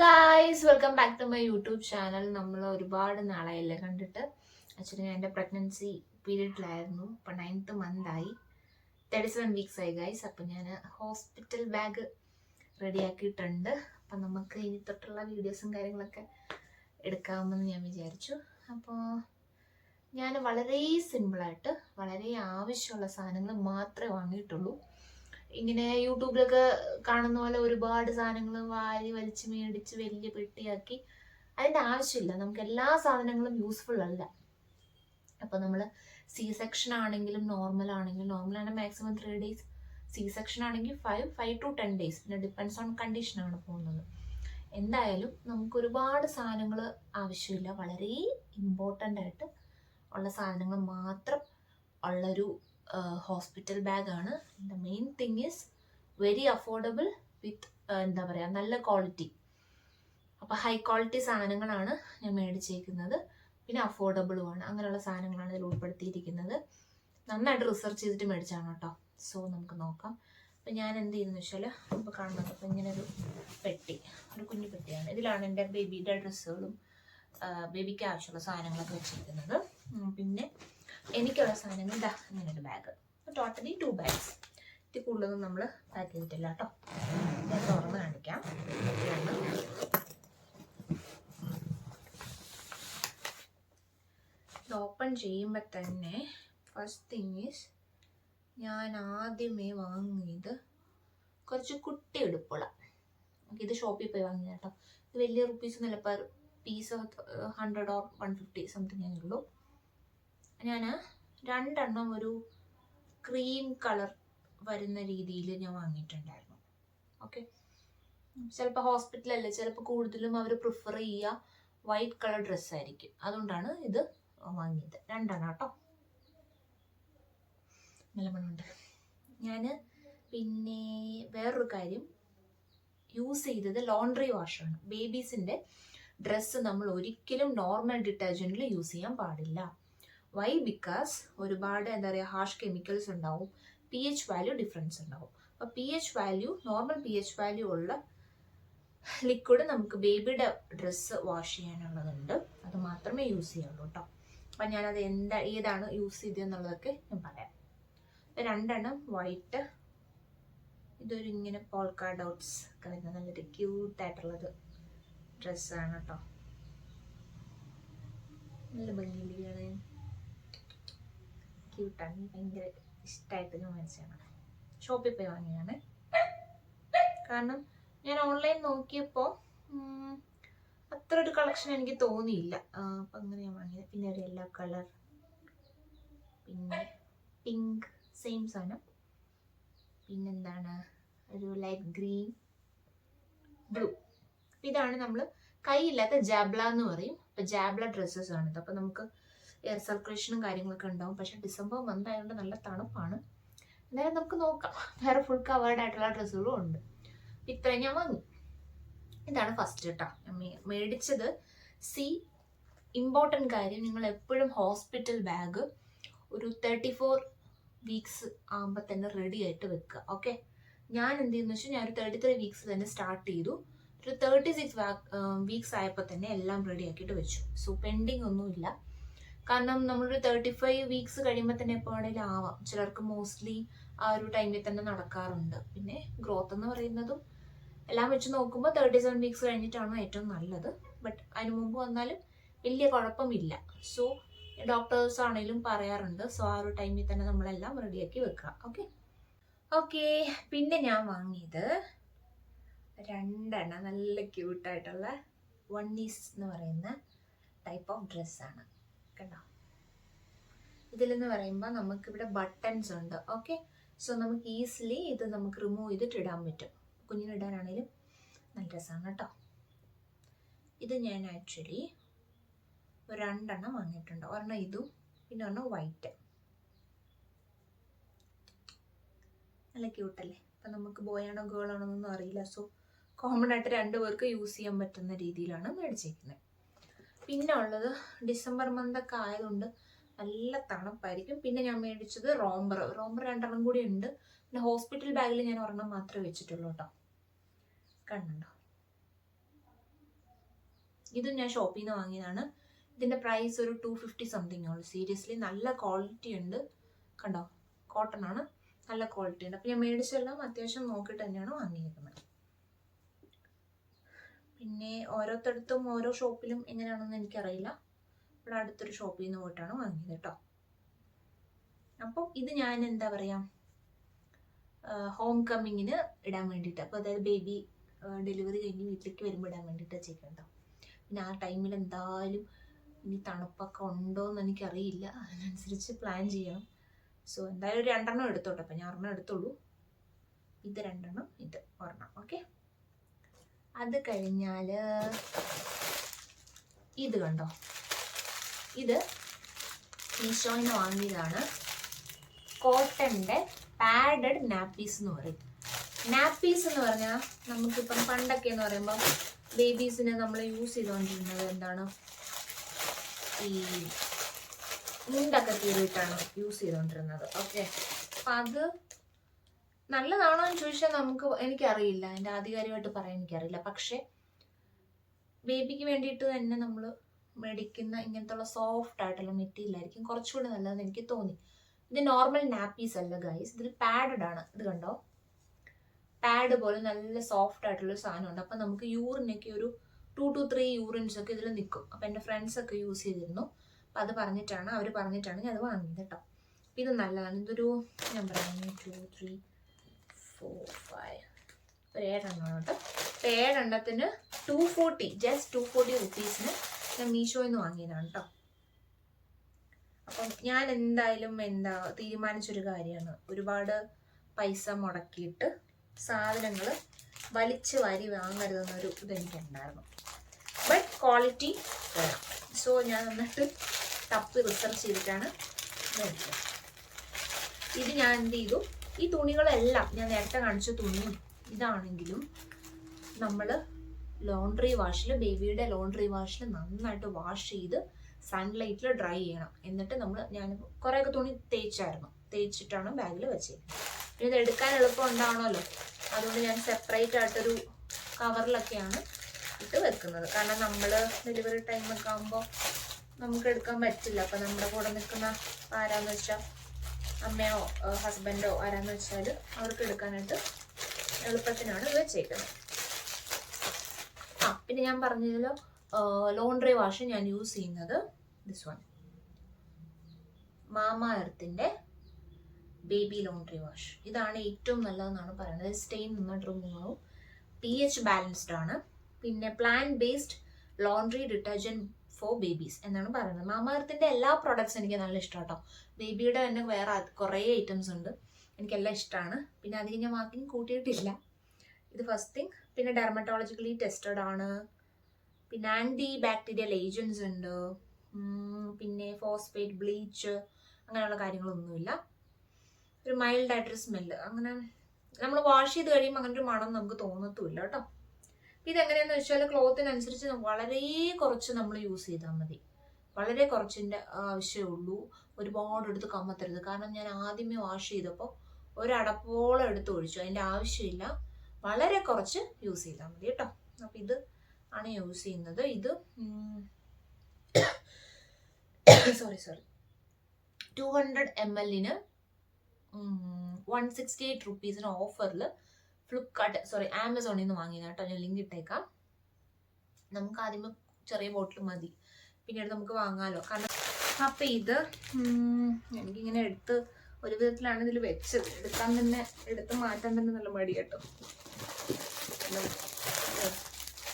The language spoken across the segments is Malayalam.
Guys, welcome back to my YouTube channel. നമ്മൾ ഒരുപാട് നാളായില്ലേ കണ്ടിട്ട്. ആക്ച്വലി ഞാൻ എൻ്റെ പ്രഗ്നൻസി പീരീഡിലായിരുന്നു. ഇപ്പം 9th month ആയി, 37 weeks ആയി ഗായ്സ്. അപ്പം ഞാൻ ഹോസ്പിറ്റൽ ബാഗ് റെഡിയാക്കിയിട്ടുണ്ട്. അപ്പം നമുക്ക് ഇനി തൊട്ടുള്ള വീഡിയോസും കാര്യങ്ങളൊക്കെ എടുക്കാമെന്ന് ഞാൻ വിചാരിച്ചു. അപ്പോൾ ഞാൻ വളരെ സിമ്പിളായിട്ട് വളരെ ആവശ്യമുള്ള സാധനങ്ങൾ മാത്രമേ വാങ്ങിയിട്ടുള്ളൂ. ഇങ്ങനെ യൂട്യൂബിലൊക്കെ കാണുന്ന പോലെ ഒരുപാട് സാധനങ്ങൾ വാരി വലിച്ച് മേടിച്ച് വലിയ പെട്ടിയാക്കി അതിൻ്റെ ആവശ്യമില്ല. നമുക്ക് എല്ലാ സാധനങ്ങളും യൂസ്ഫുൾ അല്ല. അപ്പോൾ നമ്മൾ C-section ആണെങ്കിലും നോർമൽ ആണെങ്കിൽ മാക്സിമം 3 days, C-section ആണെങ്കിൽ 5 to 10 days, പിന്നെ ഡിപ്പെൻസ് ഓൺ കണ്ടീഷനാണ് പോകുന്നത്. എന്തായാലും നമുക്ക് ഒരുപാട് സാധനങ്ങൾ ആവശ്യമില്ല. വളരെ ഇമ്പോർട്ടൻ്റ് ആയിട്ട് ഉള്ള സാധനങ്ങൾ മാത്രം ഉള്ളൊരു ഹോസ്പിറ്റൽ ബാഗാണ്. The main thing is very affordable with എന്താ പറയുക, നല്ല ക്വാളിറ്റി. അപ്പോൾ ഹൈ ക്വാളിറ്റി സാധനങ്ങളാണ് ഞാൻ മേടിച്ചേക്കുന്നത്. പിന്നെ അഫോർഡബിളുമാണ്. അങ്ങനെയുള്ള സാധനങ്ങളാണ് ഇതിൽ ഉൾപ്പെടുത്തിയിരിക്കുന്നത്. നന്നായിട്ട് റിസർച്ച് ചെയ്തിട്ട് മേടിച്ചാണ് കേട്ടോ. സോ നമുക്ക് നോക്കാം. അപ്പം ഞാൻ എന്ത് ചെയ്യുന്നത് വെച്ചാൽ, ഇപ്പോൾ കാണുന്നത് അപ്പോൾ ഇങ്ങനെ ഒരു പെട്ടി, ഒരു കുഞ്ഞു പെട്ടിയാണ്. ഇതിലാണ് എൻ്റെ ബേബിയുടെ ഡ്രസ്സുകളും ബേബിക്ക് ആവശ്യമുള്ള സാധനങ്ങളൊക്കെ വെച്ചിരിക്കുന്നത്. പിന്നെ എനിക്കുള്ള സാധനങ്ങൾ ഇതാ ഇങ്ങനൊരു ബാഗ്. Totally 2 bags. ഇത് കൂടുതലൊന്നും നമ്മൾ പാക്ക് ചെയ്തിട്ടില്ല കേട്ടോ. ഞാൻ തുറന്ന് കാണിക്കാം. ഇത് ഓപ്പൺ ചെയ്യുമ്പോൾ തന്നെ ഫസ്റ്റ് തിങ് ഈസ്, ഞാൻ ആദ്യമേ വാങ്ങിയത് കുറച്ച് കുട്ടി എടുപ്പുള്ള. ഇത് ഷോപ്പിൽ പോയി വാങ്ങിയത് കേട്ടോ. ഇത് വലിയ റുപ്പീസ് ഒന്നുമില്ല. പെർ പീസ് 100 or 150 സംതിങ് ആയുള്ളൂ. ഞാൻ 2 എണ്ണം ഒരു ക്രീം കളർ വരുന്ന രീതിയിൽ ഞാൻ വാങ്ങിയിട്ടുണ്ടായിരുന്നു. ഓക്കെ, ചിലപ്പോൾ ഹോസ്പിറ്റലല്ലേ, ചിലപ്പോൾ കൂടുതലും അവർ പ്രിഫർ ചെയ്യുക വൈറ്റ് കളർ ഡ്രസ്സായിരിക്കും. അതുകൊണ്ടാണ് ഇത് വാങ്ങിയത്. 2 എണ്ണം കേട്ടോ. നല്ല മണമുണ്ട്. ഞാൻ പിന്നെ വേറൊരു കാര്യം യൂസ് ചെയ്തത് ലോണ്ട്രി വാഷാണ്. ബേബീസിൻ്റെ ഡ്രസ്സ് നമ്മൾ ഒരിക്കലും നോർമൽ ഡിറ്റർജൻറ്റിൽ യൂസ് ചെയ്യാൻ പാടില്ല. വൈ? ബിക്കോസ് ഒരുപാട് എന്താ പറയുക, ഹാഷ് കെമിക്കൽസ് ഉണ്ടാവും, pH വാല്യൂ ഡിഫറൻസ് ഉണ്ടാവും. അപ്പോൾ pH value, normal pH value ഉള്ള ലിക്വിഡ് നമുക്ക് ബേബിയുടെ ഡ്രസ്സ് വാഷ് ചെയ്യാനുള്ളതുണ്ട്. അത് മാത്രമേ യൂസ് ചെയ്യുള്ളൂ കേട്ടോ. അപ്പം ഞാനത് ഏതാണ് യൂസ് ചെയ്തതെന്നുള്ളതൊക്കെ ഞാൻ പറയാം. 2 എണ്ണം വൈറ്റ്, ഇതൊരു ഇങ്ങനെ പോൾക്ക ഡോട്ട്സ് ഒക്കെ വരുന്ന നല്ലൊരു ക്യൂട്ടായിട്ടുള്ളൊരു ഡ്രസ്സാണ് കേട്ടോ. നല്ല ഭംഗിയിലാണ്, ക്യൂട്ടാണ്, ഭയങ്കര ഇഷ്ടമായിട്ട് ഞാൻ വാങ്ങിച്ചതാണ്. ഷോപ്പിൽ പോയി വാങ്ങിയാണ്. കാരണം ഞാൻ ഓൺലൈൻ നോക്കിയപ്പോൾ അത്ര ഒരു കളക്ഷൻ എനിക്ക് തോന്നിയില്ല. അപ്പം അങ്ങനെ ഞാൻ വാങ്ങിയത്. പിന്നെ ഒരു യെല്ലോ കളർ, പിന്നെ പിങ്ക്, സെയിം സാധനം. പിന്നെന്താണ്, ഒരു ലൈറ്റ് ഗ്രീൻ, ബ്ലൂ. ഇതാണ് നമ്മൾ കൈയില്ലാത്ത ജാബ്ല എന്ന് പറയും. അപ്പം ജാബ്ല ഡ്രസ്സസ് ആണിത്. അപ്പം നമുക്ക് എയർ സർക്കുലേഷനും കാര്യങ്ങളൊക്കെ ഉണ്ടാവും. പക്ഷെ ഡിസംബർ മന്ത് ആയതുകൊണ്ട് നല്ല തണുപ്പാണ്. എന്നാലും നമുക്ക് നോക്കാം. വേറെ ഫുൾ കവേർഡ് ആയിട്ടുള്ള ഡ്രസ്സുകളും ഉണ്ട്. ഇത്രയും ഞാൻ വാങ്ങി. ഇതാണ് ഫസ്റ്റ് കേട്ടോ ഞാൻ മേടിച്ചത്. ഇമ്പോർട്ടൻ്റ് കാര്യം, നിങ്ങൾ എപ്പോഴും ഹോസ്പിറ്റൽ ബാഗ് ഒരു 34 weeks ആകുമ്പോൾ തന്നെ റെഡി ആയിട്ട് വെക്കുക. ഓക്കെ, ഞാൻ എന്ത് ചെയ്യുന്നു വെച്ചാൽ, ഞാൻ ഒരു 33 weeks തന്നെ സ്റ്റാർട്ട് ചെയ്തു. ഒരു 36 weeks ആയപ്പോൾ തന്നെ എല്ലാം റെഡി ആക്കിയിട്ട് വെച്ചു. സോ പെൻഡിങ് ഒന്നുമില്ല. കാരണം നമ്മളൊരു 35 weeks കഴിയുമ്പോൾ തന്നെ എപ്പോൾ വേണമെങ്കിലും ആവാം. ചിലർക്ക് മോസ്റ്റ്ലി ആ ഒരു ടൈമിൽ തന്നെ നടക്കാറുണ്ട്. പിന്നെ ഗ്രോത്ത് എന്ന് പറയുന്നതും എല്ലാം വെച്ച് നോക്കുമ്പോൾ 37 weeks കഴിഞ്ഞിട്ടാണ് ഏറ്റവും നല്ലത്. ബട്ട് അതിന് മുമ്പ് വന്നാലും വലിയ കുഴപ്പമില്ല. സോ ഡോക്ടേഴ്സ് ആണെങ്കിലും പറയാറുണ്ട്. സോ ആ ഒരു ടൈമിൽ തന്നെ നമ്മളെല്ലാം റെഡിയാക്കി വെക്കുക. ഓക്കെ. പിന്നെ ഞാൻ വാങ്ങിയത് 2 എണ്ണം നല്ല ക്യൂട്ടായിട്ടുള്ള വണ്ണീസ് എന്ന് പറയുന്ന ടൈപ്പ് ഓഫ് ഡ്രസ്സാണ് കണ്ടോ. ഇതിലെന്ന് പറയുമ്പോൾ നമുക്കിവിടെ ബട്ടൺസ് ഉണ്ട്. ഓക്കെ, സോ നമുക്ക് ഈസിലി ഇത് നമുക്ക് റിമൂവ് ചെയ്തിട്ട് ഇടാൻ പറ്റും. കുഞ്ഞിനിടാനാണെങ്കിലും നല്ല രസമാണ് കേട്ടോ. ഇത് ഞാൻ ആക്ച്വലി 2 എണ്ണം വാങ്ങിയിട്ടുണ്ട്. ഒരെണ്ണം ഇതും പിന്നെ ഒരെണ്ണം വൈറ്റ്. നല്ല ക്യൂട്ടല്ലേ. അപ്പം നമുക്ക് ബോയ് ആണോ ഗേൾ ആണോ എന്നൊന്നും അറിയില്ല. സോ കോമൺ ആയിട്ട് 2 പേർക്ക് യൂസ് ചെയ്യാൻ പറ്റുന്ന രീതിയിലാണ് മേടിച്ചിരിക്കുന്നത്. പിന്നെ ഉള്ളത് ഡിസംബർ മന്തൊക്കെ ആയതുകൊണ്ട് നല്ല തണുപ്പായിരിക്കും. പിന്നെ ഞാൻ മേടിച്ചത് റോംബർ 2 എണ്ണം കൂടി ഉണ്ട്. പിന്നെ ഹോസ്പിറ്റൽ ബാഗിൽ ഞാൻ ഒരെണ്ണം മാത്രമേ വെച്ചിട്ടുള്ളൂ കേട്ടോ. കണ്ടുണ്ടോ, ഇത് ഞാൻ ഷോപ്പിൽ നിന്ന് വാങ്ങിയതാണ്. ഇതിൻ്റെ പ്രൈസ് ഒരു 250 സംതിങ് ഉള്ളൂ. സീരിയസ്ലി നല്ല ക്വാളിറ്റി ഉണ്ട്. കണ്ടോ, കോട്ടൺ ആണ്, നല്ല ക്വാളിറ്റി ഉണ്ട്. അപ്പോൾ ഞാൻ മേടിച്ചെല്ലാം അത്യാവശ്യം നോക്കിയിട്ട് തന്നെയാണ് വാങ്ങിയിരിക്കുന്നത്. പിന്നെ ഓരോരുത്തടത്തും ഓരോ ഷോപ്പിലും എങ്ങനെയാണെന്ന് എനിക്കറിയില്ല. ഇവിടെ അടുത്തൊരു ഷോപ്പിൽ നിന്ന് പോയിട്ടാണ് വാങ്ങിയത് കേട്ടോ. അപ്പം ഇത് ഞാൻ എന്താ പറയുക, ഹോം കമ്മിങ്ങിന് ഇടാൻ വേണ്ടിയിട്ട്, അപ്പോൾ അതായത് ബേബി ഡെലിവറി കഴിഞ്ഞ് വീട്ടിലേക്ക് വരുമ്പോൾ ഇടാൻ വേണ്ടിയിട്ട് വെച്ചേക്കട്ടോ. പിന്നെ ആ ടൈമിൽ എന്തായാലും ഇനി തണുപ്പൊക്കെ ഉണ്ടോ എന്ന് എനിക്കറിയില്ല, അതിനനുസരിച്ച് പ്ലാൻ ചെയ്യണം. സോ എന്തായാലും ഒരു 2 എടുത്തോട്ടെ. അപ്പം ഞാൻ 1 എടുത്തുള്ളൂ. ഇത് 2, ഇത് 1. ഓക്കെ, അത് കഴിഞ്ഞാൽ ഇത് കണ്ടോ, ഇത് മീഷോയിൽ നിന്ന് വാങ്ങിയതാണ്. കോട്ടൻ്റെ പാഡഡ് നാപ്പീസ് എന്ന് പറയും. നാപ്പീസ് എന്ന് പറഞ്ഞാൽ നമുക്കിപ്പം പണ്ടൊക്കെ എന്ന് പറയുമ്പോൾ ബേബീസിനെ നമ്മൾ യൂസ് ചെയ്തുകൊണ്ടിരുന്നത് എന്താണ്, ഈ മുണ്ടൊക്കെ കീറിയിട്ടാണ് യൂസ് ചെയ്തുകൊണ്ടിരുന്നത്. ഓക്കെ, അപ്പം അത് നല്ലതാണോ എന്ന് ചോദിച്ചാൽ എനിക്കറിയില്ല, എൻ്റെ ആധികാരികമായിട്ട് പറയാൻ എനിക്കറിയില്ല. പക്ഷേ ബേബിക്ക് വേണ്ടിയിട്ട് തന്നെ നമ്മൾ മേടിക്കുന്ന ഇങ്ങനത്തുള്ള സോഫ്റ്റ് ആയിട്ടുള്ള മെറ്റീരിയൽ ആയിരിക്കും കുറച്ചുകൂടി നല്ലതെന്ന് എനിക്ക് തോന്നി. ഇത് നോർമൽ നാപ്പീസ് അല്ല ഗൈസ്, ഇതിൽ പാഡഡ് ആണ്. ഇത് കണ്ടോ, പാഡ് പോലെ നല്ല സോഫ്റ്റ് ആയിട്ടുള്ളൊരു സാധനമുണ്ട്. അപ്പം നമുക്ക് യൂറിനൊക്കെ ഒരു 2 to 3 യൂറിൻസ് ഒക്കെ ഇതിൽ നിൽക്കും. അപ്പം എൻ്റെ ഫ്രണ്ട്സൊക്കെ യൂസ് ചെയ്തിരുന്നു. അപ്പം അവർ പറഞ്ഞിട്ടാണ് ഞാൻ അത് വാങ്ങിയത് കേട്ടോ. അപ്പം ഇത് നല്ലതാണ്. ഇതൊരു ഞാൻ പറയാം 2, 3, 4, 5 ഒരു 7 കേട്ടോ. അപ്പം 7 240, ജസ്റ്റ് 240 റുപ്പീസിന് ഞാൻ മീഷോയിൽ നിന്ന് വാങ്ങിയതാണ് കേട്ടോ. അപ്പം ഞാൻ എന്തായാലും തീരുമാനിച്ചൊരു കാര്യമാണ്, ഒരുപാട് പൈസ മുടക്കിയിട്ട് സാധനങ്ങൾ വലിച്ചു വാരി വാങ്ങരുതെന്നൊരു ഇതെനിക്കുണ്ടായിരുന്നു. ബട്ട് ക്വാളിറ്റി വേണം. സോ ഞാൻ എന്നിട്ട് തപ്പി റിസർച്ച് ചെയ്തിട്ടാണ് മേടിച്ചത്. ഇത് ഞാൻ എന്ത് ചെയ്തു, ഈ തുണികളെല്ലാം ഞാൻ നേരത്തെ കാണിച്ച തുണിയും ഇതാണെങ്കിലും നമ്മൾ ലോണ്ട്രി വാഷിൽ, ബേബിയുടെ ലോണ്ട്രി വാഷിൽ നന്നായിട്ട് വാഷ് ചെയ്ത് സൺലൈറ്റിൽ ഡ്രൈ ചെയ്യണം. എന്നിട്ട് ഞാൻ കുറേയൊക്കെ തുണി തേച്ചിട്ടാണ് ബാഗിൽ വെച്ചേക്കുന്നത്. പിന്നെ ഇത് എടുക്കാൻ എളുപ്പം ഉണ്ടാവണമല്ലോ, അതുകൊണ്ട് ഞാൻ സെപ്പറേറ്റ് ആയിട്ടൊരു കവറിലൊക്കെയാണ് ഇട്ട് വെക്കുന്നത്. കാരണം നമ്മൾ ഡെലിവറി ടൈമൊക്കെ ആകുമ്പോൾ നമുക്ക് എടുക്കാൻ പറ്റില്ല. അപ്പം നമ്മുടെ കൂടെ നിൽക്കുന്ന ആരാന്ന് വെച്ചാൽ അമ്മയോ ഹസ്ബൻഡോ ആരാന്ന് വെച്ചാൽ അവർക്ക് എടുക്കാനായിട്ട് എളുപ്പത്തിനാണ് ഇത് വെച്ചേക്കുന്നത്. പിന്നെ ഞാൻ പറഞ്ഞതിലോ ലോണ്ട്രി വാഷ് ഞാൻ യൂസ് ചെയ്യുന്നത് ദിസ് വൺ, മാമ എർത്തിൻ്റെ ബേബി ലോണ്ട്രി വാഷ്. ഇതാണ് ഏറ്റവും നല്ലതെന്നാണ് പറയുന്നത്. സ്റ്റെയിൻ നന്നായിട്ട് റിമൂവ് ആവും, pH ബാലൻസ്ഡ് ആണ്, പിന്നെ plant based laundry detergent for babies എന്നാണ് പറയുന്നത്. മാമ എർത്തിൻ്റെ എല്ലാ പ്രോഡക്ട്സും എനിക്ക് നല്ല ഇഷ്ടമാണ് കേട്ടോ. ബേബിയുടെ തന്നെ വേറെ കുറേ ഐറ്റംസ് ഉണ്ട്, എനിക്കെല്ലാം ഇഷ്ടമാണ്. പിന്നെ അധികം ഞാൻ മാർക്കിങ് കൂട്ടിയിട്ടില്ല. ഇത് ഫസ്റ്റ് തിങ്. പിന്നെ ഡെർമറ്റോളജിക്കലി ടെസ്റ്റഡ് ആണ്, പിന്നെ ആൻറ്റി ബാക്ടീരിയൽ ഏജൻസ് ഉണ്ട്, പിന്നെ ഫോസ്ഫേറ്റ്, ബ്ലീച്ച് അങ്ങനെയുള്ള കാര്യങ്ങളൊന്നുമില്ല. ഒരു മൈൽഡ് ആയിട്ടൊരു സ്മെല്ല്, അങ്ങനെ നമ്മൾ വാഷ് ചെയ്ത് കഴിയുമ്പോൾ അങ്ങനെ ഒരു മണം നമുക്ക് തോന്നത്തുമില്ല കേട്ടോ. ഇതെങ്ങനെയാണെന്ന് വെച്ചാൽ ക്ലോത്തിനനുസരിച്ച് വളരെ കുറച്ച് നമ്മൾ യൂസ് ചെയ്താൽ മതി. വളരെ കുറച്ചിൻ്റെ ആവശ്യമേ ഉള്ളൂ. ഒരുപാട് എടുത്ത് കമ്മത്തരുത്. കാരണം ഞാൻ ആദ്യമേ വാഷ് ചെയ്തപ്പോൾ ഒരടപ്പോളം എടുത്ത് ഒഴിച്ചു, അതിൻ്റെ ആവശ്യമില്ല. വളരെ കുറച്ച് യൂസ് ചെയ്താൽ മതി കേട്ടോ. അപ്പം ഇത് ആണ് യൂസ് ചെയ്യുന്നത്. ഇത് 200 ml 168 റുപ്പീസിന് ഓഫറിൽ ആമസോണിൽ നിന്ന് വാങ്ങിയത് കേട്ടോ. ഞാൻ ലിങ്ക് ഇട്ടേക്കാം. നമുക്ക് ആദ്യമേ ചെറിയ ബോട്ടിൽ മതി, പിന്നീട് നമുക്ക് വാങ്ങാമല്ലോ. കാരണം അപ്പം ഇത് എനിക്കിങ്ങനെ എടുത്ത് ഒരു വിധത്തിലാണ് ഇതിൽ വെച്ചത്. എടുത്ത് മാറ്റാൻ തന്നെ നല്ല മടി കേട്ടോ.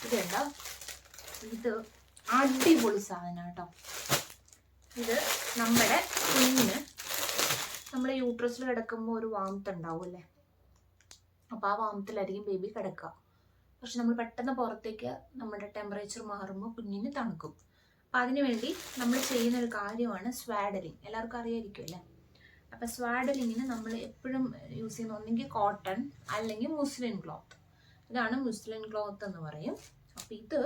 ഇതെന്താ, ഇത് അടിപൊളി സാധനം കേട്ടോ. ഇത് നമ്മുടെ കുഞ്ഞിന് നമ്മുടെ യൂട്രസിൽ കിടക്കുമ്പോൾ ഒരു വാമത്ത് ഉണ്ടാവും അല്ലേ, അപ്പോൾ ആ വാമത്തിലായിരിക്കും ബേബി കിടക്കുക. പക്ഷെ നമ്മൾ പെട്ടെന്ന് പുറത്തേക്ക് നമ്മുടെ ടെമ്പറേച്ചർ മാറുമ്പോൾ കുഞ്ഞിന് തണുക്കും. അപ്പം അതിനു വേണ്ടി നമ്മൾ ചെയ്യുന്ന ഒരു കാര്യമാണ് സ്വാഡലിങ്. എല്ലാവർക്കും അറിയായിരിക്കും അല്ലേ. അപ്പം സ്വാഡലിങ്ങിന് നമ്മൾ എപ്പോഴും യൂസ് ചെയ്യുന്ന ഒന്നെങ്കിൽ കോട്ടൺ അല്ലെങ്കിൽ മുസ്ലിൻ ക്ലോത്ത്. ഇതാണ് മുസ്ലിൻ ക്ലോത്ത് എന്ന് പറയും. അപ്പം ഇത്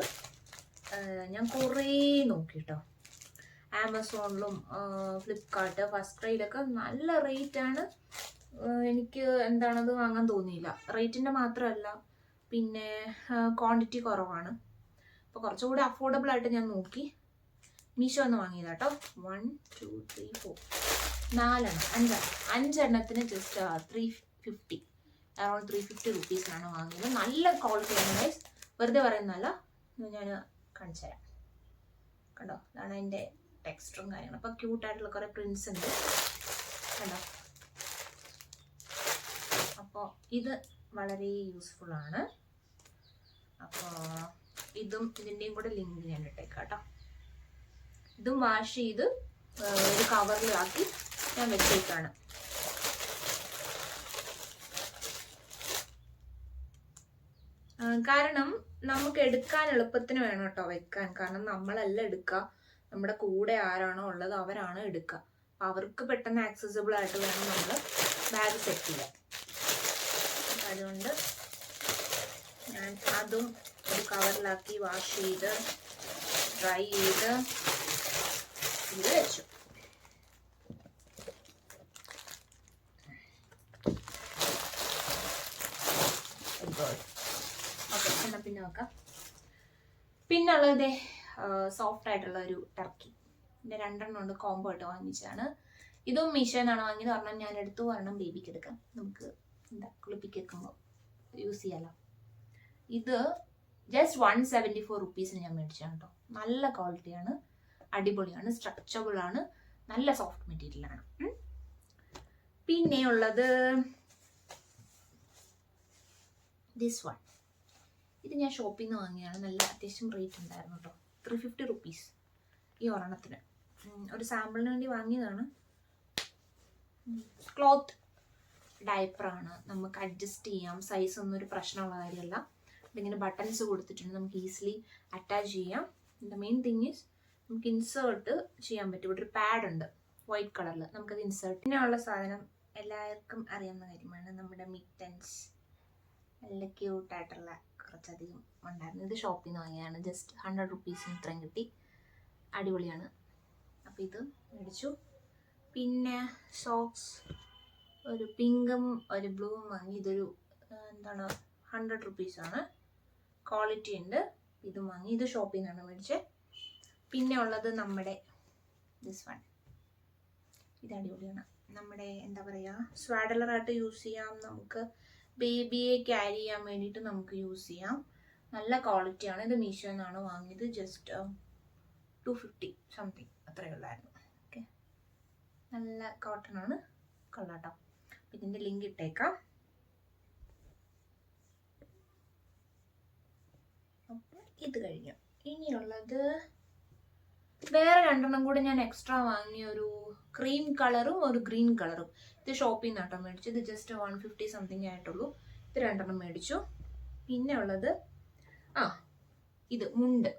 ഞാൻ കുറേ നോക്കി കേട്ടോ. ആമസോണിലും ഫ്ലിപ്കാർട്ട്, ഫസ്റ്റ് ക്രൈയിലൊക്കെ നല്ല റേറ്റാണ്. എനിക്ക് എന്താണത് വാങ്ങാൻ തോന്നിയില്ല. റേറ്റിൻ്റെ മാത്രമല്ല, പിന്നെ ക്വാണ്ടിറ്റി കുറവാണ്. അപ്പോൾ കുറച്ചുകൂടി അഫോർഡബിൾ ആയിട്ട് ഞാൻ നോക്കി മീഷോ എന്ന് വാങ്ങിയതാ കേട്ടോ. 1 2 3 4 അഞ്ചെണ്ണത്തിന് ജസ്റ്റ് 350 അറൗണ്ട് 350 റുപ്പീസിനാണ് വാങ്ങിയത്. നല്ല ക്വാളിറ്റിയാണ് ഗൈസ്, വെറുതെ പറയുന്നതല്ല. ഞാൻ കാണിച്ചു തരാം. കണ്ടോ, അതാണ് അതിൻ്റെ ടെക്സ്ചറും കാര്യങ്ങളും. അപ്പോൾ ക്യൂട്ടായിട്ടുള്ള കുറേ പ്രിൻസ് ഉണ്ട് കണ്ടോ. അപ്പോൾ ഇത് വളരെ യൂസ്ഫുൾ ആണ്. അപ്പോൾ ഇതും ഇതിൻ്റെയും കൂടെ ലിങ്ക് ഞാൻ ഇട്ടേക്കാം കേട്ടോ. ഇതും വാഷ് ചെയ്ത് ഒരു കവറിലാക്കി ഞാൻ വെച്ചേക്കാണ്. കാരണം നമുക്ക് എടുക്കാൻ എളുപ്പത്തിന് വേണം കേട്ടോ വെക്കാൻ. കാരണം നമ്മളല്ല എടുക്കുക, നമ്മുടെ കൂടെ ആരാണോ ഉള്ളത് അവരാണ് എടുക്കുക. അവർക്ക് പെട്ടെന്ന് ആക്സസിബിൾ ആയിട്ട് വേണം നമ്മൾ ബാഗ് സെറ്റ് ചെയ്യാൻ. അതുകൊണ്ട് ഞാൻ അതും ഒരു കവറിലാക്കി വാഷ് ചെയ്ത് ഡ്രൈ ചെയ്ത് ഇത് വെച്ചു. ഓക്കെ, എന്നാൽ പിന്നെ നോക്കാം. പിന്നുള്ളത് സോഫ്റ്റ് ആയിട്ടുള്ള ഒരു ടർക്കി. ഇതിൻ്റെ 2 എണ്ണം ഉണ്ട്, കോംബോ ആയിട്ട് വാങ്ങിച്ചതാണ്. ഇതും മീഷോന്നാണ് വാങ്ങിയത്. ഒരെണ്ണം ഞാൻ എടുത്തു, ഒരെണ്ണം ബേബിക്ക് എടുക്കാം. നമുക്ക് എന്താ കുളിപ്പിക്കുമ്പോൾ യൂസ് ചെയ്യാലോ. ഇത് ജസ്റ്റ് 174 റുപ്പീസിന് ഞാൻ മേടിച്ചാണ് കേട്ടോ. നല്ല ക്വാളിറ്റിയാണ്, അടിപൊളിയാണ്, സ്ട്രക്ചറബിൾ ആണ്, നല്ല സോഫ്റ്റ് മെറ്റീരിയലാണ്. പിന്നെ ഉള്ളത് ദിസ് വൺ. ഇത് ഞാൻ ഷോപ്പിൽ നിന്ന് വാങ്ങിയാണ്. നല്ല അത്യാവശ്യം റേറ്റ് ഉണ്ടായിരുന്നു കേട്ടോ. 350 റുപ്പീസ് ഈ ഒരെണ്ണത്തിന്. ഒരു സാമ്പിളിന് വേണ്ടി വാങ്ങിയതാണ്. ക്ലോത്ത് ഡയപ്പറാണ്, നമുക്ക് അഡ്ജസ്റ്റ് ചെയ്യാം. സൈസ് ഒന്നും ഒരു പ്രശ്നമുള്ള കാര്യമല്ല. ഇതിങ്ങനെ ബട്ടൺസ് കൊടുത്തിട്ടുണ്ട്, നമുക്ക് ഈസിലി അറ്റാച്ച് ചെയ്യാം. ദ മെയിൻ തിങ് ഈസ് നമുക്ക് ഇൻസേർട്ട് ചെയ്യാൻ പറ്റും. ഇവിടെ ഒരു പാഡ് ഉണ്ട് വൈറ്റ് കളറിൽ, നമുക്കത് ഇൻസേർട്ട്. പിന്നെ ഉള്ള സാധനം എല്ലാവർക്കും അറിയാവുന്ന കാര്യമാണ്, നമ്മുടെ മിറ്റൻസ്. നല്ല ക്യൂട്ടായിട്ടുള്ള കുറച്ചധികം ഉണ്ടായിരുന്നു. ഇത് ഷോപ്പിൽ നിന്ന് വാങ്ങിയാണ്. ജസ്റ്റ് 100 റുപ്പീസിന് ഇത്രയും കിട്ടി. അടിപൊളിയാണ്. അപ്പോൾ ഇത് മേടിച്ചു. പിന്നെ സോക്സ് ഒരു പിങ്കും ഒരു ബ്ലൂവും വാങ്ങി. ഇതൊരു എന്താണ് 100 റുപ്പീസാണ്, ക്വാളിറ്റി ഉണ്ട്. ഇതും വാങ്ങി. ഇത് ഷോപ്പിൽ നിന്നാണ് മേടിച്ചത്. പിന്നെ ഉള്ളത് നമ്മുടെ ദിസ് വൺ. ഇത് അടിപൊളിയാണ്. നമ്മുടെ എന്താ പറയുക, സ്വാഡലറായിട്ട് യൂസ് ചെയ്യാം. നമുക്ക് ബേബിയെ ക്യാരി ചെയ്യാൻ വേണ്ടിയിട്ട് നമുക്ക് യൂസ് ചെയ്യാം. നല്ല ക്വാളിറ്റിയാണ്. ഇത് മീഷോന്നാണ് വാങ്ങിയത്. ജസ്റ്റ് 250 സംതിങ് അത്രയേ ഉള്ളായിരുന്നു. ഓക്കെ, നല്ല കോട്ടൺ ആണ്, കൊള്ളാട്ടോ. ഇതിൻ്റെ ലിങ്ക് ഇട്ടേക്കാം. അപ്പോൾ ഇത് കഴിഞ്ഞു. ഇനിയുള്ളത് വേറെ 2 എണ്ണം കൂടെ ഞാൻ എക്സ്ട്രാ വാങ്ങിയ, ഒരു ക്രീം കളറും ഒരു ഗ്രീൻ കളറും. ഇത് ഷോപ്പിൽ നിന്ന് കേട്ടോ മേടിച്ചു. ഇത് ജസ്റ്റ് 150 സംതിങ് ആയിട്ടുള്ളൂ. ഇത് 2 എണ്ണം മേടിച്ചു. പിന്നെ ഉള്ളത് ഇത് മുണ്ട്,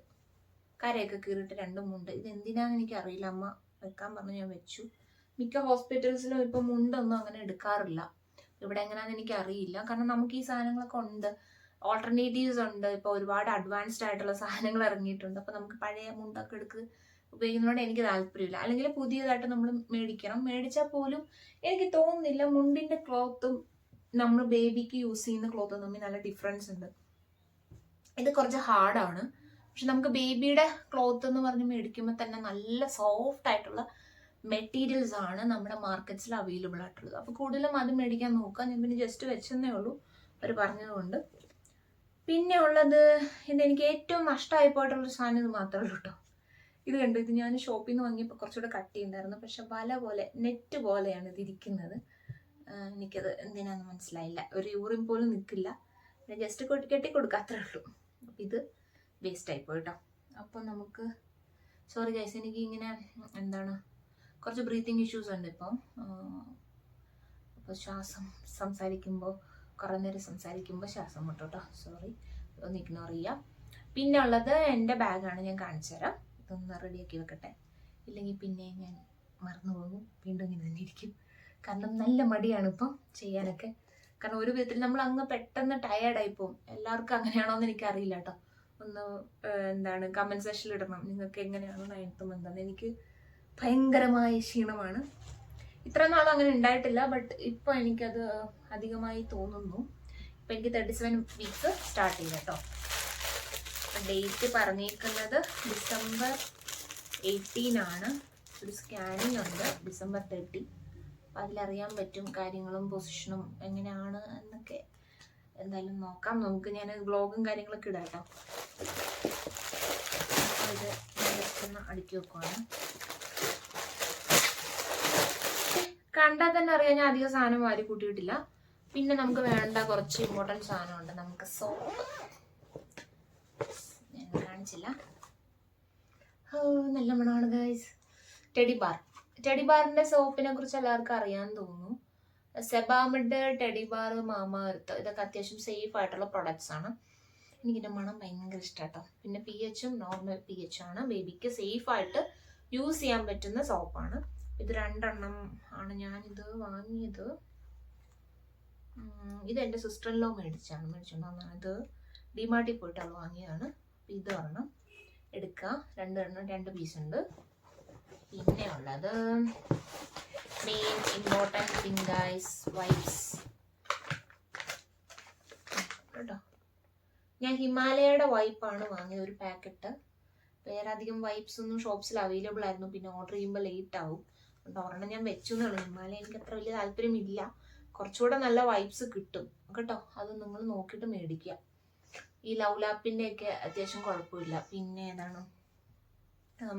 കരയൊക്കെ കീറിയിട്ട് 2 മുണ്ട്. ഇത് എന്തിനാന്ന് എനിക്ക് അറിയില്ല, അമ്മ വെക്കാൻ പറഞ്ഞു, ഞാൻ വെച്ചു. മിക്ക ഹോസ്പിറ്റൽസിലും ഇപ്പം മുണ്ടൊന്നും അങ്ങനെ എടുക്കാറില്ല. ഇവിടെ എങ്ങനെയാണെന്ന് എനിക്ക് അറിയില്ല. കാരണം നമുക്ക് ഈ സാധനങ്ങളൊക്കെ ഉണ്ട്, ഓൾട്ടർനേറ്റീവ്സ് ഉണ്ട്. ഇപ്പോൾ ഒരുപാട് അഡ്വാൻസ്ഡ് ആയിട്ടുള്ള സാധനങ്ങൾ ഇറങ്ങിയിട്ടുണ്ട്. അപ്പോൾ നമുക്ക് പഴയ മുണ്ടൊക്കെ ഉപയോഗിക്കുന്നതുകൊണ്ട് എനിക്ക് താല്പര്യമില്ല. അല്ലെങ്കിൽ പുതിയതായിട്ട് നമ്മൾ മേടിച്ചാൽ പോലും എനിക്ക് തോന്നുന്നില്ല മുണ്ടിൻ്റെ ക്ലോത്തും നമ്മൾ ബേബിക്ക് യൂസ് ചെയ്യുന്ന ക്ലോത്തും തമ്മിൽ നല്ല ഡിഫറൻസ് ഉണ്ട്. ഇത് കുറച്ച് ഹാർഡാണ്, പക്ഷെ നമുക്ക് ബേബിയുടെ ക്ലോത്ത് എന്ന് പറഞ്ഞ് മേടിക്കുമ്പോൾ തന്നെ നല്ല സോഫ്റ്റ് ആയിട്ടുള്ള മെറ്റീരിയൽസ് ആണ് നമ്മുടെ മാർക്കറ്റ്സിൽ അവൈലബിൾ ആയിട്ടുള്ളത്. അപ്പോൾ കൂടുതലും അത് മേടിക്കാൻ നോക്കുക. ഞാൻ പിന്നെ ജസ്റ്റ് വെച്ചെന്നേ ഉള്ളൂ, അവർ പറഞ്ഞതുകൊണ്ട്. പിന്നെ ഉള്ളത് ഇതെനിക്ക് ഏറ്റവും നഷ്ടമായി പോയിട്ടുള്ളൊരു സാധനം ഇത് മാത്രമേ ഉള്ളൂ കേട്ടോ. ഇത് കണ്ടു, ഇത് ഞാൻ ഷോപ്പിൽ നിന്ന് വാങ്ങിയപ്പോൾ കുറച്ചുകൂടെ കട്ട് ചെയ്യുന്നുണ്ടായിരുന്നു. പക്ഷെ വല പോലെ, നെറ്റ് പോലെയാണ് ഇതിരിക്കുന്നത്. എനിക്കത് എന്തിനാന്ന് മനസ്സിലായില്ല. ഒരു യൂറിൻ പോലും നിൽക്കില്ല. പിന്നെ ജസ്റ്റ് കെട്ടി കൊടുക്കാത്രേ ഉള്ളൂ. അപ്പം ഇത് വേസ്റ്റ് ആയിപ്പോയി കേട്ടോ. അപ്പോൾ നമുക്ക് സോറി ഗൈസ്, എനിക്ക് ഇങ്ങനെ എന്താണ് കുറച്ച് ബ്രീത്തിങ് ഇഷ്യൂസ് ഉണ്ട് ഇപ്പം. അപ്പോൾ ശ്വാസം സംസാരിക്കുമ്പോൾ, കുറേ നേരം സംസാരിക്കുമ്പോൾ ശ്വാസം മുട്ടും കേട്ടോ. സോറി, ഒന്ന് ഇഗ്നോർ ചെയ്യാം. പിന്നെ ഉള്ളത് എൻ്റെ ബാഗാണ്, ഞാൻ കാണിച്ചു തരാം. ഇതൊന്ന് റെഡിയാക്കി വെക്കട്ടെ, ഇല്ലെങ്കിൽ പിന്നെ ഞാൻ മറന്നു പോകും, വീണ്ടും ഇങ്ങനെ തന്നെ ഇരിക്കും. കാരണം നല്ല മടിയാണ് ഇപ്പം ചെയ്യാനൊക്കെ. കാരണം ഒരു വിധത്തിൽ നമ്മൾ അങ്ങ് പെട്ടെന്ന് ടയേർഡായി പോകും. എല്ലാവർക്കും അങ്ങനെയാണോ എന്ന് എനിക്കറിയില്ല കേട്ടോ. ഒന്ന് എന്താണ് കമൻറ്റ് സെക്ഷനിൽ ഇടണം, നിങ്ങൾക്ക് എങ്ങനെയാണോ 9th month. എനിക്ക് ഭയങ്കരമായ ക്ഷീണമാണ്. ഇത്ര നാളും അങ്ങനെ ഉണ്ടായിട്ടില്ല, ബട്ട് ഇപ്പോൾ എനിക്കത് അധികമായി തോന്നുന്നു. ഇപ്പം എനിക്ക് 37 weeks സ്റ്റാർട്ട് ചെയ്യും കേട്ടോ. ഡേറ്റ് പറഞ്ഞേക്കുന്നത് December 18 ആണ്. ഒരു സ്കാനിങ് ഉണ്ട് December 30. അപ്പം അതിലറിയാൻ പറ്റും കാര്യങ്ങളും പൊസിഷനും എങ്ങനെയാണ് എന്നൊക്കെ. എന്തായാലും നോക്കാം. നമുക്ക് ഞാൻ വ്ളോഗും കാര്യങ്ങളൊക്കെ ഇടാം കേട്ടോ. ഇത് ഒന്ന് അടുക്കി വെക്കുവാണ്. കണ്ടാൽ തന്നെ അറിയാം ഞാൻ അധികം സാധനം വാരി കൂട്ടിയിട്ടില്ല. പിന്നെ നമുക്ക് വേണ്ട കുറച്ച് ഇമ്പോർട്ടൻറ്റ് സാധനമുണ്ട്. നമുക്ക് സോപ്പ് ഞാൻ കാണിച്ചില്ല. നല്ല മണമാണ് ഗൈസ്. ടെഡി ബാറിന്റെ സോപ്പിനെ കുറിച്ച് എല്ലാവർക്കും അറിയാൻ തോന്നുന്നു. സെബാമിഡ്, ടെഡി ബാർ, മാമ എർത്ത് ഇതൊക്കെ അത്യാവശ്യം സേഫ് ആയിട്ടുള്ള പ്രൊഡക്ട്സ് ആണ്. എനിക്കിൻ്റെ മണം ഭയങ്കര ഇഷ്ടമാട്ടോ. പിന്നെ pH നോർമൽ pH ആണ്. ബേബിക്ക് സേഫ് ആയിട്ട് യൂസ് ചെയ്യാൻ പറ്റുന്ന സോപ്പാണ്. ഇത് 2 എണ്ണം ആണ് ഞാനിത് വാങ്ങിയത്. ഇത് എൻ്റെ സിസ്റ്റർ ഇൻ ലോ മേടിച്ചോണ്ടാണ്. ഇത് ഡിമാർട്ടിൽ പോയിട്ടാണ് വാങ്ങിയതാണ്. ഇത് ഒരെണ്ണം എടുക്കുക. 2 എണ്ണം 2 പീസ് ഉണ്ട്. പിന്നെ ഉള്ളത് main important thing guys, wipes കേട്ടോ. ഞാൻ ഹിമാലയയുടെ വൈപ്പാണ് വാങ്ങിയത്, ഒരു പാക്കറ്റ്. വേറെ അധികം വൈപ്സ് ഒന്നും ഷോപ്സിൽ അവൈലബിൾ ആയിരുന്നു. പിന്നെ ഓർഡർ ചെയ്യുമ്പോൾ ലേറ്റ് ആവും. ഒരെണ്ണം ഞാൻ വെച്ചു എന്നുള്ളൂ. ഹിമാലയ എനിക്ക് അത്ര വലിയ താല്പര്യമില്ല. കുറച്ചുകൂടെ നല്ല വൈപ്സ് കിട്ടും കേട്ടോ. അത് നിങ്ങൾ നോക്കിയിട്ട് മേടിക്കുക. ഈ ലൗലാപ്പിൻ്റെ ഒക്കെ അത്യാവശ്യം കുഴപ്പമില്ല. പിന്നെ ഏതാണ്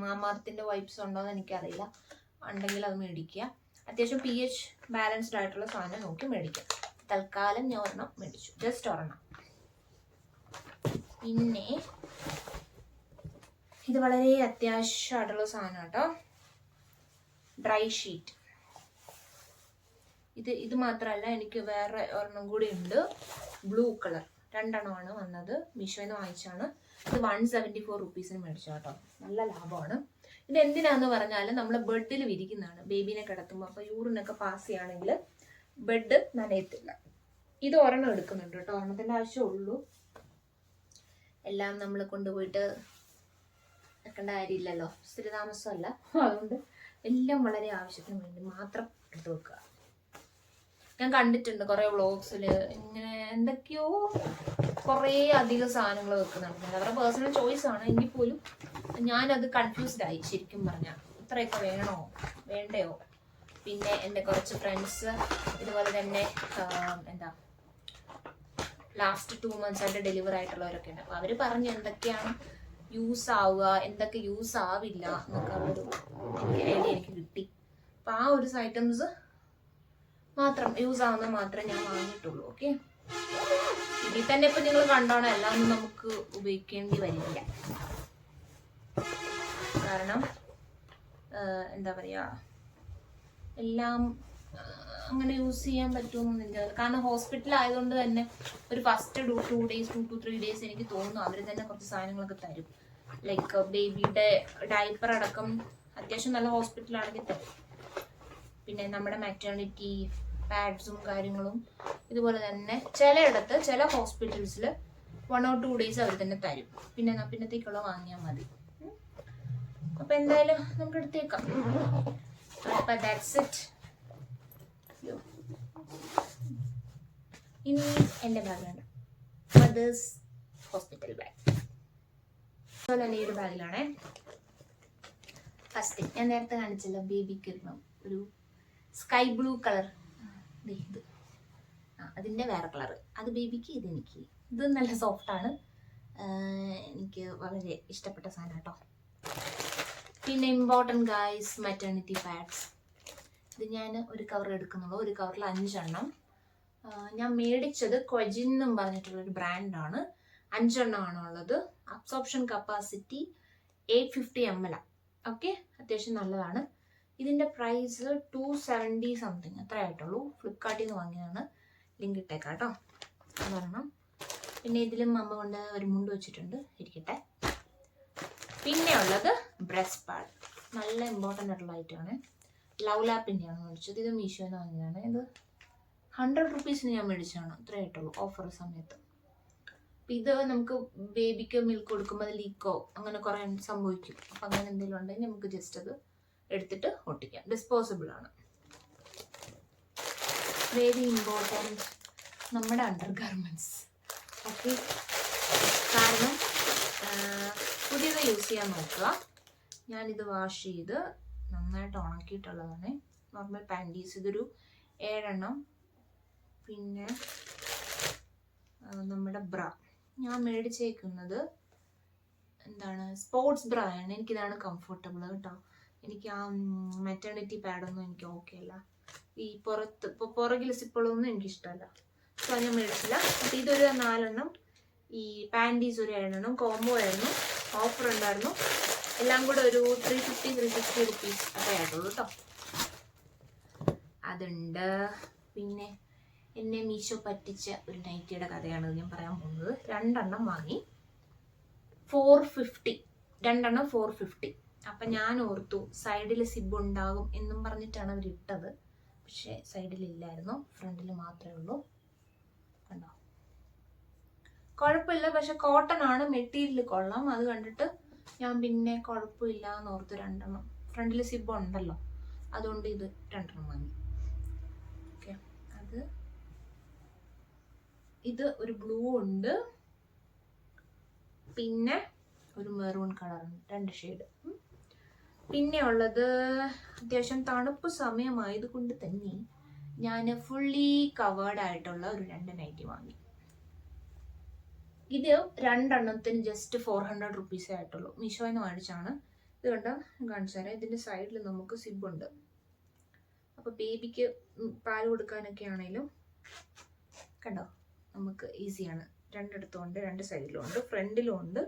മാമാർത്തിൻ്റെ വൈപ്സ് ഉണ്ടോ എന്ന് എനിക്കറിയില്ല. ഉണ്ടെങ്കിൽ അത് മേടിക്കുക. അത്യാവശ്യം pH ബാലൻസ്ഡ് ആയിട്ടുള്ള സാധനം നോക്കി മേടിക്കുക. തൽക്കാലം ഞാൻ ഒരെണ്ണം മേടിച്ചു, ജസ്റ്റ് ഒരെണ്ണം. പിന്നെ ഇത് വളരെ അത്യാവശ്യമായിട്ടുള്ള സാധനം കേട്ടോ, ഡ്രൈ ഷീറ്റ്. ഇത് മാത്രമല്ല, എനിക്ക് വേറെ ഒരെണ്ണം കൂടി ഉണ്ട്, ബ്ലൂ കളർ. 2 എണ്ണമാണ് വന്നത്. മീഷോയിൽ നിന്ന് വാങ്ങിച്ചാണ്. ഇത് 174 റുപ്പീസിന് മേടിച്ചു കേട്ടോ. നല്ല ലാഭമാണ്. ഇത് എന്തിനാന്ന് പറഞ്ഞാൽ നമ്മൾ ബെഡിൽ വിരിക്കുന്നതാണ് ബേബീനെ കിടത്തുമ്പോൾ. അപ്പോൾ യൂറിനൊക്കെ പാസ് ചെയ്യുകയാണെങ്കിൽ ബെഡ് നനയത്തില്ല. ഇത് ഒരെണ്ണം എടുക്കുന്നുണ്ട് കേട്ടോ. ഒരെണ്ണത്തിൻ്റെ ആവശ്യമുള്ളൂ. എല്ലാം നമ്മൾ കൊണ്ടുപോയിട്ട് വെക്കേണ്ട കാര്യമില്ലല്ലോ, സ്ഥിരതാമസമല്ല. അതുകൊണ്ട് എല്ലാം വളരെ ആവശ്യത്തിന് വേണ്ടി മാത്രം എടുത്ത് വെക്കുക. ഞാൻ കണ്ടിട്ടുണ്ട് കുറേ വ്ളോഗ്സിൽ ഇങ്ങനെ എന്തൊക്കെയോ കുറേ അധികം സാധനങ്ങൾ വെക്കുന്നുണ്ട്. അവരുടെ പേഴ്സണൽ ചോയ്സ് ആണ്. എങ്കിൽ പോലും ഞാനത് കൺഫ്യൂസ്ഡ് ആയി ശരിക്കും പറഞ്ഞാൽ. ഇത്രയൊക്കെ വേണോ വേണ്ടയോ? പിന്നെ എൻ്റെ കുറച്ച് ഫ്രണ്ട്സ് ഇതുപോലെ തന്നെ ലാസ്റ്റ് 2 months ആയിട്ട് ഡെലിവറി ആയിട്ടുള്ളവരൊക്കെ ഉണ്ട്. അപ്പോൾ അവർ പറഞ്ഞു എന്തൊക്കെയാണ് യൂസ് ആവുക, എന്തൊക്കെ യൂസ് ആവില്ല എന്നൊക്കെ എനിക്ക് കിട്ടി. അപ്പോൾ ആ ഒരു ഐറ്റംസ് മാത്രം യൂസ് ആവുന്ന മാത്രമേ ഞാൻ വാങ്ങിയിട്ടുള്ളൂ. ഓക്കെ, ഇതിൽ തന്നെ ഇപ്പം നിങ്ങൾ കണ്ടോണം എല്ലാം ഒന്നും നമുക്ക് ഉപയോഗിക്കേണ്ടി വരില്ല. കാരണം എന്താ പറയുക, എല്ലാം അങ്ങനെ യൂസ് ചെയ്യാൻ പറ്റുമെന്നില്ല. കാരണം ഹോസ്പിറ്റൽ ആയതുകൊണ്ട് തന്നെ ഒരു ഫസ്റ്റ് 2 days 2 to 3 days എനിക്ക് തോന്നുന്നു അവർ തന്നെ കുറച്ച് സാധനങ്ങളൊക്കെ തരും. ലൈക്ക് ബേബിയുടെ ഡയപ്പർ അടക്കം അത്യാവശ്യം നല്ല ഹോസ്പിറ്റലാണെങ്കിൽ തരും. പിന്നെ നമ്മുടെ മാറ്റേണിറ്റി പാഡ്സും കാര്യങ്ങളും ഇതുപോലെ തന്നെ ചിലയിടത്ത് ചില ഹോസ്പിറ്റൽസിൽ 1 or 2 days അവർ തന്നെ തരും. പിന്നത്തേക്കുള്ള വാങ്ങിയാൽ മതി. അപ്പം എന്തായാലും നമുക്ക് എടുത്തേക്കാം. അപ്പം ദാറ്റ്സ് ഇറ്റ്. ഇനി എൻ്റെ ബാഗാണ്, മദേഴ്സ് ഹോസ്പിറ്റൽ ബാഗ്. അതുപോലെ തന്നെ ഈ ഒരു ബാഗിലാണേ. ഫസ്റ്റ് ഞാൻ നേരത്തെ കാണിച്ചല്ലോ ബേബിക്ക് ഇടണം ഒരു സ്കൈ ബ്ലൂ കളർ. ഇത് അതിൻ്റെ വേറെ കളർ, അത് ബേബിക്ക്, ഇത് എനിക്ക്. ഇത് നല്ല സോഫ്റ്റാണ്, എനിക്ക് വളരെ ഇഷ്ടപ്പെട്ട സാധനം കേട്ടോ. പിന്നെ ഇമ്പോർട്ടൻറ്റ് ഗൈസ്, മാറ്റേണിറ്റി പാഡ്സ്. ഇത് ഞാൻ ഒരു കവർ എടുക്കുന്നുള്ളൂ. ഒരു കവറിൽ 5 എണ്ണം. ഞാൻ മേടിച്ചത് ക്വജിൻ എന്നും പറഞ്ഞിട്ടുള്ളൊരു ബ്രാൻഡാണ്. 5 എണ്ണമാണ് ഉള്ളത്. Absorption capacity 850 ml. ഓക്കെ, അത്യാവശ്യം നല്ലതാണ്. ഇതിൻ്റെ പ്രൈസ് 270 സംതിങ് അത്ര ആയിട്ടുള്ളൂ. ഫ്ലിപ്കാർട്ടിൽ നിന്ന് വാങ്ങിയതാണ്. ലിങ്ക് ഇട്ടേക്കാം കേട്ടോ. അതൊരെണ്ണം. പിന്നെ ഇതിലും അമ്മ കൊണ്ട് ഒരു മുണ്ട് വെച്ചിട്ടുണ്ട്, ഇരിക്കട്ടെ. പിന്നെ ഉള്ളത് ബ്രസ്റ്റ് പാഡ്. നല്ല ഇമ്പോർട്ടൻ്റ് ആയിട്ടുള്ള ഐറ്റമാണ്. ലൗലാപ്പിൻ്റെയാണ് മേടിച്ചത്. ഇത് മീഷോയിൽ നിന്ന് വാങ്ങിയതാണ്. ഇത് 100 റുപ്പീസിന് ഞാൻ മേടിച്ചതാണ്. ഇത്രേ ആയിട്ടുള്ളൂ ഓഫർ സമയത്ത്. അപ്പം ഇത് നമുക്ക് ബേബിക്ക് മിൽക്ക് കൊടുക്കുമ്പോൾ അത് ലീക്കോ അങ്ങനെ കുറേ സംഭവിക്കും. അപ്പം അങ്ങനെ എന്തെങ്കിലും ഉണ്ടെങ്കിൽ നമുക്ക് ജസ്റ്റ് അത് എടുത്തിട്ട് ഒട്ടിക്കാം. ഡിസ്പോസിബിൾ ആണ്. വെരി ഇമ്പോർട്ടൻറ്റ് നമ്മുടെ അണ്ടർ ഗാർമെൻറ്റ്സ്. ഓക്കെ, കാരണം യൂസ് ചെയ്യാൻ നോക്കുക. ഞാനിത് വാഷ് ചെയ്ത് നന്നായിട്ട് ഉണക്കിയിട്ടുള്ളതാണ്. നോർമൽ പാൻറ്റീസ് ഇതൊരു 7 എണ്ണം. പിന്നെ നമ്മുടെ ബ്ര ഞാൻ മേടിച്ചേക്കുന്നത് എന്താണ്, സ്പോർട്സ് ബ്ര ആണ്. എനിക്കിതാണ് കംഫർട്ടബിൾ കേട്ടോ. എനിക്ക് ആ മെറ്റേണിറ്റി പാഡൊന്നും എനിക്ക് ഓക്കെ അല്ല. ഈ പുറകിൽ സിപ്പുകളൊന്നും എനിക്കിഷ്ടമല്ല. സോ ഞാൻ മേടിച്ചില്ല. അപ്പം ഇതൊരു 4 എണ്ണം. ഈ പാൻറ്റീസ് ഒരു 7 എണ്ണം. കോംബോ ആയിരുന്നു, ഓഫർ ഉണ്ടായിരുന്നു. എല്ലാം കൂടെ ഒരു 350-360 റുപ്പീസ് ഒക്കെ ആയിട്ടുള്ളൂ കേട്ടോ. അതുണ്ട്. പിന്നെ എന്നെ മീഷോ പറ്റിച്ച ഒരു നൈറ്റിയുടെ കഥയാണ് ഞാൻ പറയാൻ പോകുന്നത്. 2 എണ്ണം വാങ്ങി 450. 2 എണ്ണം 450. അപ്പം ഞാൻ ഓർത്തു സൈഡിൽ സിബ് ഉണ്ടാകും എന്നും പറഞ്ഞിട്ടാണ് അവർ ഇട്ടത്. പക്ഷേ സൈഡിലില്ലായിരുന്നു, ഫ്രണ്ടിൽ മാത്രമേ ഉള്ളൂ. കണ്ടോ, കുഴപ്പമില്ല. പക്ഷെ കോട്ടൺ ആണ്, മെറ്റീരിയൽ കൊള്ളാം. അത് കണ്ടിട്ട് ഞാൻ പിന്നെ കുഴപ്പമില്ല എന്ന് ഓർത്തു 2 എണ്ണം. ഫ്രണ്ടിൽ സിബ് ഉണ്ടല്ലോ, അതുകൊണ്ട് ഇത് 2 എണ്ണം വാങ്ങി. ഓക്കെ, ഇത് ഒരു ബ്ലൂ ഉണ്ട്, പിന്നെ ഒരു മെറൂൺ കളറുണ്ട്, 2 ഷെയ്ഡ്. പിന്നെ ഉള്ളത് അത്യാവശ്യം തണുപ്പ് സമയമായത് കൊണ്ട് തന്നെ ഞാൻ ഫുള്ളി കവേർഡ് ആയിട്ടുള്ള ഒരു 2 നൈറ്റി വാങ്ങി. ഇത് 2 എണ്ണത്തിന് ജസ്റ്റ് 400 റുപ്പീസേ ആയിട്ടുള്ളൂ. മീഷോയിൽ നിന്ന് മേടിച്ചാണ്. ഇത് കണ്ടോ, കാണിച്ചു തരാം. ഇതിൻ്റെ സൈഡിൽ നമുക്ക് സിബുണ്ട്. അപ്പോൾ ബേബിക്ക് പാൽ കൊടുക്കാനൊക്കെ ആണെങ്കിലും കണ്ടോ നമുക്ക് ഈസിയാണ്. 2 ഇടത്തും ഉണ്ട്, 2 സൈഡിലും ഉണ്ട്, ഫ്രണ്ടിലും ഉണ്ട്.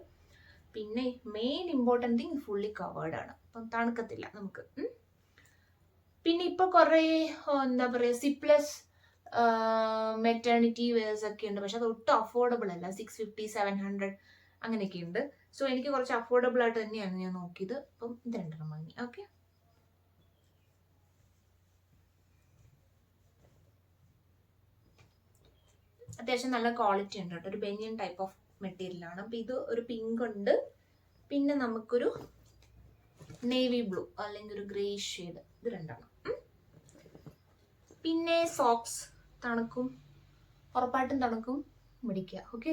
പിന്നെ main important thing fully covered ആണ്. അപ്പം തണുക്കത്തില്ല നമുക്ക്. പിന്നെ ഇപ്പോൾ കുറേ എന്താ പറയുക സിപ്ലെസ് മെറ്റേണിറ്റി വെയർസ് ഒക്കെ ഉണ്ട്. പക്ഷെ അത് ഒട്ടും അഫോർഡബിൾ അല്ല. 650-700 അങ്ങനെയൊക്കെ ഉണ്ട്. സോ എനിക്ക് കുറച്ച് അഫോർഡബിൾ ആയിട്ട് തന്നെയാണ് ഞാൻ നോക്കിയത്. അപ്പം ഇത് 2 എണ്ണം വാങ്ങി. ഓക്കെ, അത്യാവശ്യം നല്ല ക്വാളിറ്റി ഉണ്ട് കേട്ടോ. ഒരു ബനിയൻ ടൈപ്പ് ഓഫ് മെറ്റീരിയലാണ്. അപ്പം ഇത് ഒരു പിങ്ക് ഉണ്ട്, പിന്നെ നമുക്കൊരു നേവി ബ്ലൂ അല്ലെങ്കിൽ ഒരു ഗ്രേ ഷെയ്ഡ്. ഇത് 2 എണ്ണം. പിന്നെ സോക്സ് തണുക്കും, ഉറപ്പായിട്ടും തണുക്കും, മേടിക്കുക. ഓക്കെ,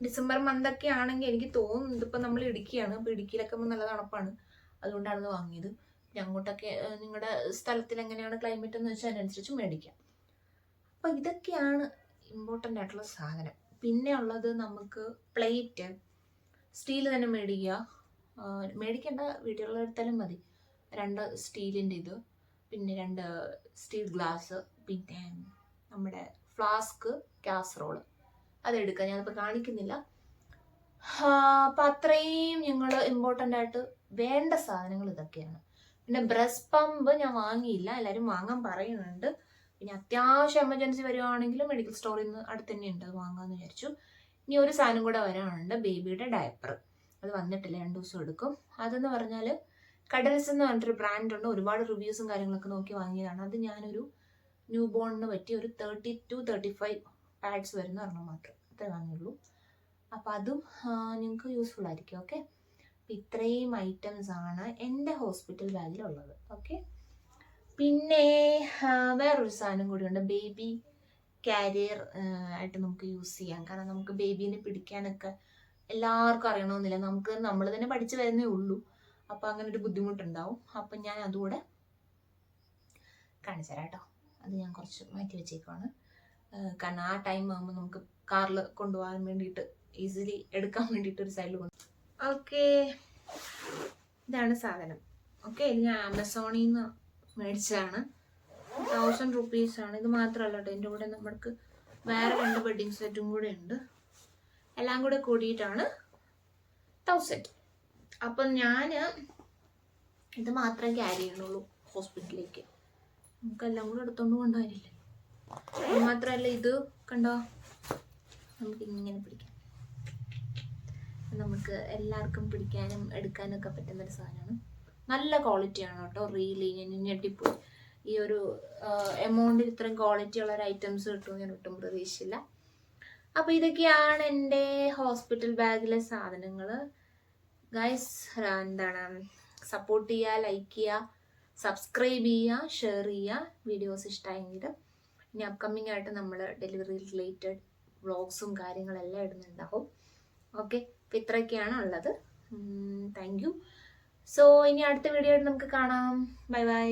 ഡിസംബർ മന്തൊക്കെ ആണെങ്കിൽ എനിക്ക് തോന്നുന്നു ഇതിപ്പോൾ നമ്മൾ ഇടുക്കിയാണ്. അപ്പോൾ ഇടുക്കിയിലൊക്കെ നല്ല തണുപ്പാണ്, അതുകൊണ്ടാണ് വാങ്ങിയത്. അങ്ങോട്ടൊക്കെ നിങ്ങളുടെ സ്ഥലത്തിൽ എങ്ങനെയാണ് ക്ലൈമറ്റ് എന്ന് വെച്ചാൽ അതിനനുസരിച്ച് മേടിക്കാം. അപ്പോൾ ഇതൊക്കെയാണ് ഇമ്പോർട്ടൻ്റ് ആയിട്ടുള്ള സാധനം. പിന്നെ ഉള്ളത് നമുക്ക് പ്ലേറ്റ് സ്റ്റീൽ തന്നെ മേടിക്കുക. മേടിക്കേണ്ട, വീട്ടിലുള്ള എടുത്താലും മതി. 2 സ്റ്റീലിൻ്റെ ഇത്, പിന്നെ 2 സ്റ്റീൽ ഗ്ലാസ്, പിന്നെ നമ്മുടെ ഫ്ലാസ്ക്, കാസറോള് അതെടുക്കുക. ഞാനിപ്പോൾ കാണിക്കുന്നില്ല. അപ്പം അത്രയും ഞങ്ങൾ ഇമ്പോർട്ടൻ്റ് ആയിട്ട് വേണ്ട സാധനങ്ങൾ ഇതൊക്കെയാണ്. പിന്നെ ബ്രസ്റ്റ് പമ്പ് ഞാൻ വാങ്ങിയില്ല, എല്ലാവരും വാങ്ങാൻ പറയുന്നുണ്ട്. പിന്നെ അത്യാവശ്യം എമർജൻസി വരുവാണെങ്കിൽ മെഡിക്കൽ സ്റ്റോറിൽ നിന്ന് അടുത്ത് തന്നെ ഉണ്ട്, അത് വാങ്ങാമെന്ന് വിചാരിച്ചു. ഇനി ഒരു സാധനം കൂടെ വരാനുണ്ട്, ബേബിയുടെ ഡയപ്പർ. അത് വന്നിട്ടില്ല, 2 ദിവസം എടുക്കും. അതെന്ന് പറഞ്ഞാൽ കഡൽസ് എന്ന് പറഞ്ഞിട്ടൊരു ബ്രാൻഡ് ഉണ്ട്. ഒരുപാട് റിവ്യൂസും കാര്യങ്ങളൊക്കെ നോക്കി വാങ്ങിയതാണ്. അത് ഞാനൊരു ന്യൂ ബോണിന് പറ്റിയ ഒരു 30-35 പാഡ്സ് വരുന്ന ഒരെണ്ണം മാത്രം അത്രേ വാങ്ങിയുള്ളൂ. അപ്പം അതും നിങ്ങൾക്ക് യൂസ്ഫുൾ ആയിരിക്കും. ഓക്കെ, അപ്പം ഇത്രയും ഐറ്റംസ് ആണ് എൻ്റെ ഹോസ്പിറ്റൽ ബാഗിലുള്ളത്. ഓക്കെ, പിന്നെ വേറൊരു സാധനം കൂടിയുണ്ട്, ബേബി കാരിയർ ആയിട്ട് നമുക്ക് യൂസ് ചെയ്യാം. കാരണം നമുക്ക് ബേബീനെ പിടിക്കാനൊക്കെ എല്ലാവർക്കും അറിയണമെന്നില്ല. നമുക്ക് നമ്മൾ തന്നെ പഠിച്ചു വരുന്നേ ഉള്ളൂ. അപ്പോൾ അങ്ങനെ ഒരു ബുദ്ധിമുട്ടുണ്ടാവും. അപ്പം ഞാൻ അതുകൂടെ കാണിച്ചു തരാം കേട്ടോ. അത് ഞാൻ കുറച്ച് മാറ്റി വെച്ചേക്കുവാണ്. കാരണം ആ ടൈം ആകുമ്പോൾ നമുക്ക് കാറിൽ കൊണ്ടുപോകാൻ വേണ്ടിയിട്ട് ഈസിലി എടുക്കാൻ വേണ്ടിയിട്ട് ഒരു സൈഡിൽ കൊണ്ട്. ഓക്കെ, ഇതാണ് സാധനം. ഓക്കെ, ഇത് ഞാൻ ആമസോണിൽ നിന്ന് മേടിച്ചതാണ്. 1000 റുപ്പീസാണ്. ഇത് മാത്രമല്ല കേട്ടോ, എൻ്റെ കൂടെ നമ്മൾക്ക് വേറെ 2 ബെഡിങ് സെറ്റും കൂടെ ഉണ്ട്. എല്ലാം കൂടെ കൂടിയിട്ടാണ് 1000. അപ്പം ഞാൻ ഇത് മാത്രമേ ക്യാരി ചെയ്യണുള്ളൂ ഹോസ്പിറ്റലിലേക്ക്. നമുക്കെല്ലാം കൂടെ എടുത്തോണ്ട് കൊണ്ടുവരില്ലേ. അത് മാത്രമല്ല, ഇത് കണ്ടോ നമുക്ക് ഇങ്ങനെ പിടിക്കാം. നമുക്ക് എല്ലാവർക്കും പിടിക്കാനും എടുക്കാനൊക്കെ പറ്റുന്നൊരു സാധനമാണ്. നല്ല ക്വാളിറ്റിയാണ് കേട്ടോ. റിയലി ഞാൻ ഞെട്ടിപ്പോയി. ഈ ഒരു എമൗണ്ടിൽ ഇത്രയും ക്വാളിറ്റി ഉള്ള ഒരു ഐറ്റംസ് കിട്ടുമെന്ന് ഞാൻ ഒട്ടും പ്രതീക്ഷിച്ചില്ല. അപ്പോൾ ഇതൊക്കെയാണ് എൻ്റെ ഹോസ്പിറ്റൽ ബാഗിലെ സാധനങ്ങൾ. ഗൈസ്, എന്താണ്, സപ്പോർട്ട് ചെയ്യുക, ലൈക്ക് ചെയ്യുക, സബ്സ്ക്രൈബ് ചെയ്യുക, ഷെയർ ചെയ്യുക. വീഡിയോസ് ഇഷ്ടമായെങ്കിൽ ഇനി അപ്കമ്മിങ് ആയിട്ട് നമ്മൾ ഡെലിവറി റിലേറ്റഡ് വ്ളോഗ്സും കാര്യങ്ങളെല്ലാം ഇടുന്നുണ്ടാവും. ഓക്കെ, അപ്പം ഇത്രയൊക്കെയാണ് ഉള്ളത്. Thank you. സോ ഇനി അടുത്ത വീഡിയോ ആയിട്ട് നമുക്ക് കാണാം. Bye bye.